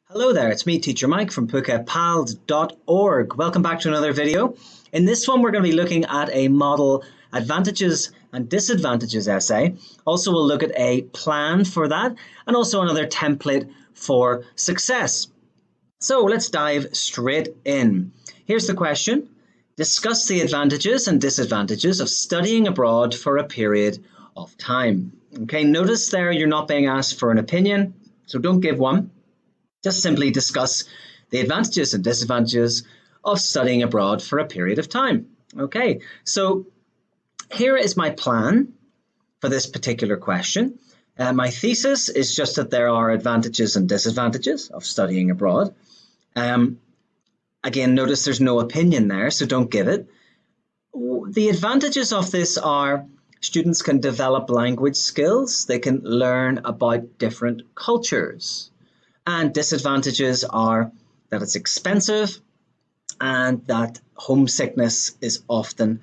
Hello there, it's me, Teacher Mike from phuketpals.org. Welcome back to another video. In this one, we're going to be looking at a model advantages and disadvantages essay. Also, we'll look at a plan for that and also another template for success. So let's dive straight in. Here's the question. Discuss the advantages and disadvantages of studying abroad for a period of time. Okay, notice there you're not being asked for an opinion, so don't give one. Just simply discuss the advantages and disadvantages of studying abroad for a period of time. Okay, so here is my plan for this particular question. My thesis is just that there are advantages and disadvantages of studying abroad. Again, notice there's no opinion there, so don't give it. The advantages of this are students can develop language skills, they can learn about different cultures. And disadvantages are that it's expensive and that homesickness is often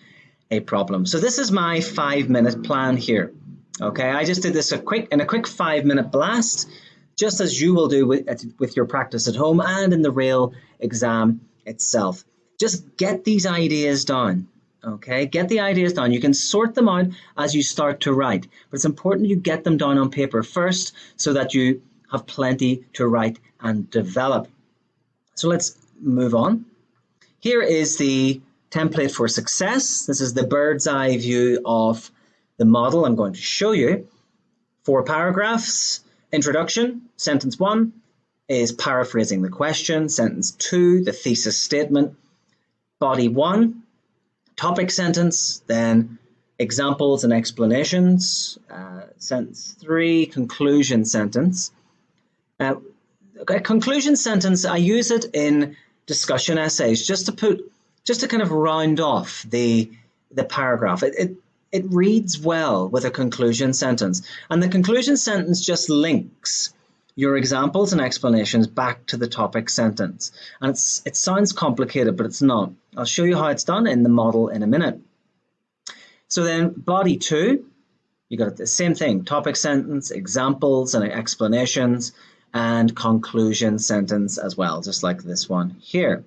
a problem. So this is my 5-minute plan here. Okay, I just did this in a quick 5-minute blast, just as you will do with your practice at home and in the real exam itself. Just get these ideas down. Okay, get the ideas down. You can sort them out as you start to write, but it's important you get them down on paper first so that you have plenty to write and develop. So let's move on. Here is the template for success. This is the bird's eye view of the model I'm going to show you. 4 paragraphs. Introduction, sentence 1 is paraphrasing the question. Sentence 2, the thesis statement. Body 1, topic sentence, then examples and explanations. Sentence 3, conclusion sentence. A conclusion sentence, I use it in discussion essays just to kind of round off the paragraph. It reads well with a conclusion sentence, and the conclusion sentence just links your examples and explanations back to the topic sentence. And it sounds complicated, but it's not. I'll show you how it's done in the model in a minute. So then body 2, you got the same thing, topic sentence, examples and explanations, and conclusion sentence as well, just like this one here.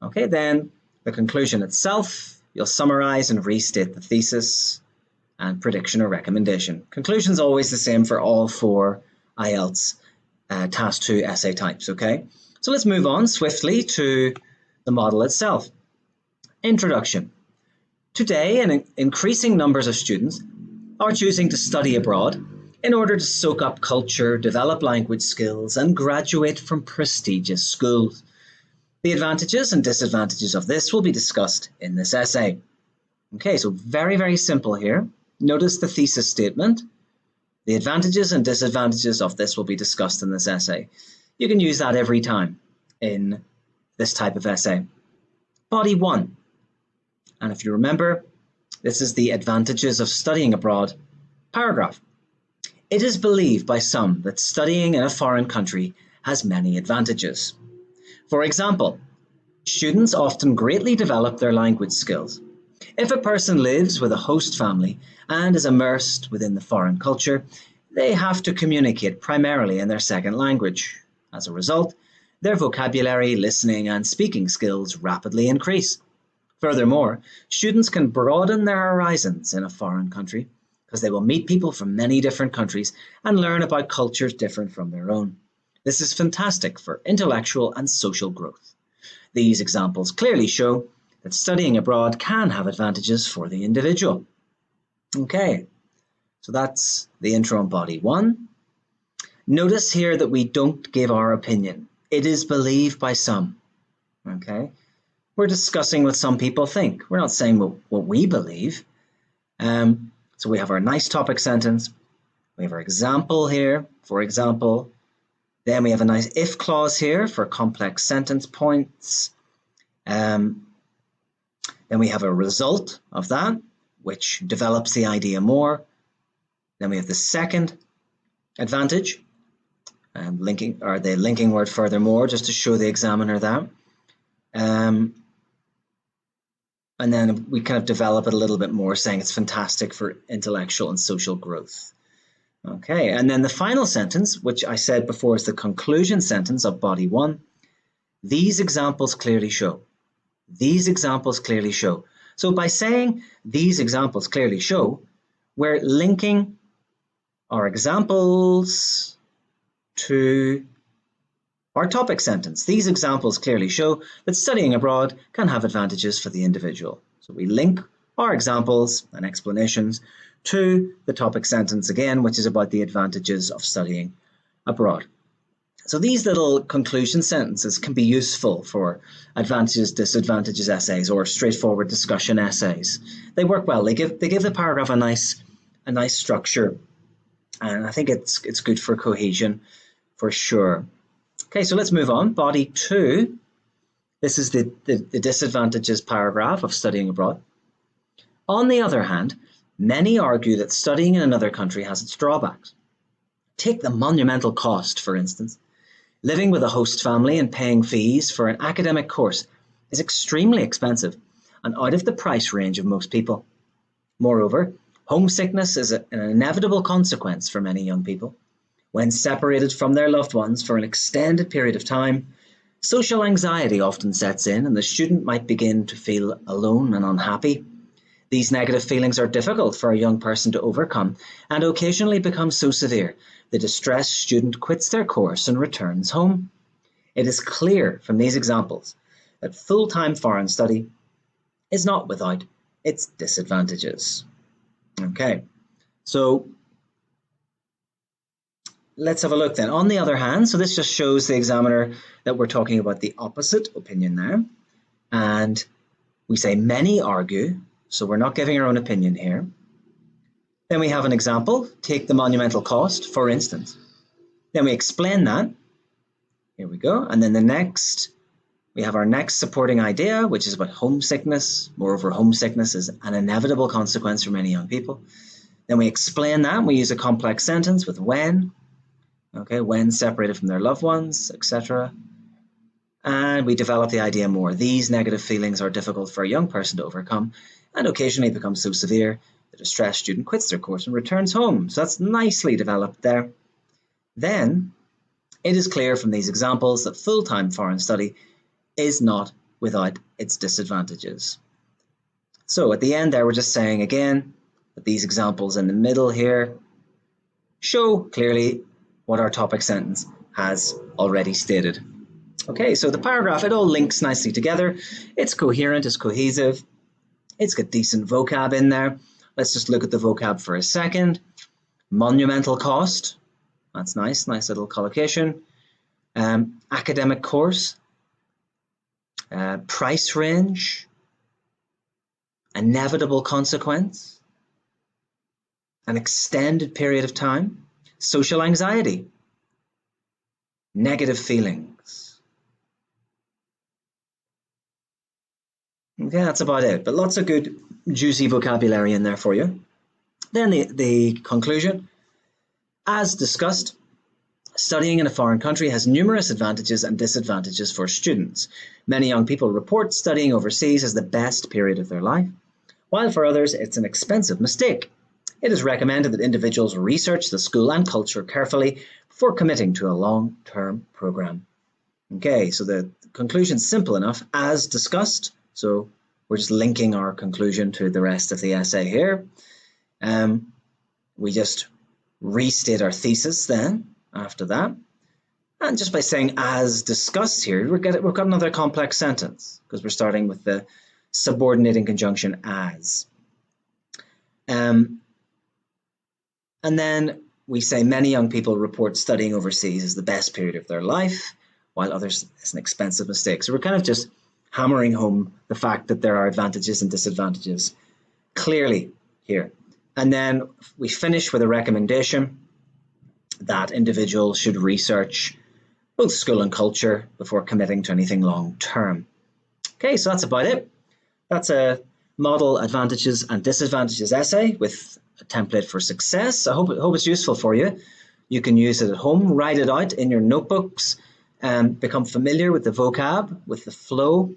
Okay, then the conclusion itself, you'll summarize and restate the thesis and prediction or recommendation. Conclusion is always the same for all 4 IELTS Task 2 essay types, okay? So let's move on swiftly to the model itself. Introduction. Today, increasing numbers of students are choosing to study abroad in order to soak up culture, develop language skills, and graduate from prestigious schools. The advantages and disadvantages of this will be discussed in this essay. Okay, so very, very simple here. Notice the thesis statement. The advantages and disadvantages of this will be discussed in this essay. You can use that every time in this type of essay. Body 1. And if you remember, this is the advantages of studying abroad paragraph. It is believed by some that studying in a foreign country has many advantages. For example, students often greatly develop their language skills. If a person lives with a host family and is immersed within the foreign culture, they have to communicate primarily in their second language. As a result, their vocabulary, listening, and speaking skills rapidly increase. Furthermore, students can broaden their horizons in a foreign country because they will meet people from many different countries and learn about cultures different from their own. This is fantastic for intellectual and social growth. These examples clearly show that studying abroad can have advantages for the individual. Okay, so that's the intro on body 1. Notice here that we don't give our opinion. It is believed by some. Okay, we're discussing what some people think. We're not saying what we believe. So we have our nice topic sentence. We have our example here, for example. Then we have a nice if clause here for complex sentence points. Then we have a result of that, which develops the idea more. Then we have the second advantage, and the linking word furthermore, just to show the examiner that. And then we kind of develop it a little bit more, saying it's fantastic for intellectual and social growth. Okay, and then the final sentence, which I said before is the conclusion sentence of body 1. These examples clearly show. These examples clearly show. So by saying these examples clearly show, we're linking our examples to our topic sentence. These examples clearly show that studying abroad can have advantages for the individual. So we link our examples and explanations to the topic sentence again, which is about the advantages of studying abroad. So these little conclusion sentences can be useful for advantages, disadvantages essays or straightforward discussion essays. They work well. They give the paragraph a nice structure, and I think it's good for cohesion for sure. Okay, so let's move on. Body 2. This is the disadvantages paragraph of studying abroad. On the other hand, many argue that studying in another country has its drawbacks. Take the monumental cost, for instance. Living with a host family and paying fees for an academic course is extremely expensive and out of the price range of most people. Moreover, homesickness is an inevitable consequence for many young people. When separated from their loved ones for an extended period of time, social anxiety often sets in and the student might begin to feel alone and unhappy. These negative feelings are difficult for a young person to overcome and occasionally become so severe the distressed student quits their course and returns home. It is clear from these examples that full-time foreign study is not without its disadvantages. Okay, so let's have a look then. On the other hand, so this just shows the examiner that we're talking about the opposite opinion there. And we say many argue, so we're not giving our own opinion here. Then we have an example, take the monumental cost, for instance. Then we explain that. Here we go. And then we have our next supporting idea, which is about homesickness. Moreover, homesickness is an inevitable consequence for many young people. Then we explain that, and we use a complex sentence with when. Okay, when separated from their loved ones, etc. And we develop the idea more. These negative feelings are difficult for a young person to overcome and occasionally become so severe the distressed student quits their course and returns home. So that's nicely developed there. Then it is clear from these examples that full-time foreign study is not without its disadvantages. So at the end there, we're just saying again that these examples in the middle here show clearly what our topic sentence has already stated. Okay, so the paragraph, it all links nicely together. It's coherent, it's cohesive, it's got decent vocab in there. Let's just look at the vocab for a second. Monumental cost, that's nice little collocation. Academic course, price range, inevitable consequence, an extended period of time, social anxiety, negative feelings. Okay, that's about it, but lots of good juicy vocabulary in there for you. Then the conclusion. As discussed, studying in a foreign country has numerous advantages and disadvantages for students. Many young people report studying overseas as the best period of their life, while for others it's an expensive mistake. It is recommended that individuals research the school and culture carefully before committing to a long-term program. Okay, so the conclusion's simple enough, as discussed. So we're just linking our conclusion to the rest of the essay here. We just restate our thesis then after that. And just by saying as discussed here, we've got another complex sentence because we're starting with the subordinating conjunction as. And then we say many young people report studying overseas as the best period of their life, while others it's an expensive mistake. So we're kind of just hammering home the fact that there are advantages and disadvantages clearly here. And then we finish with a recommendation that individuals should research both school and culture before committing to anything long term. Okay, so that's about it. That's a model advantages and disadvantages essay with a template for success. I hope it's useful for you. You can use it at home, write it out in your notebooks, become familiar with the vocab, with the flow.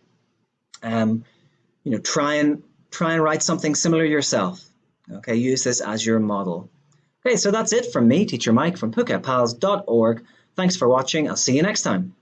Try and write something similar yourself. Okay, use this as your model Okay, so that's it from me, Teacher Mike from phuketpals.org. Thanks for watching. I'll see you next time.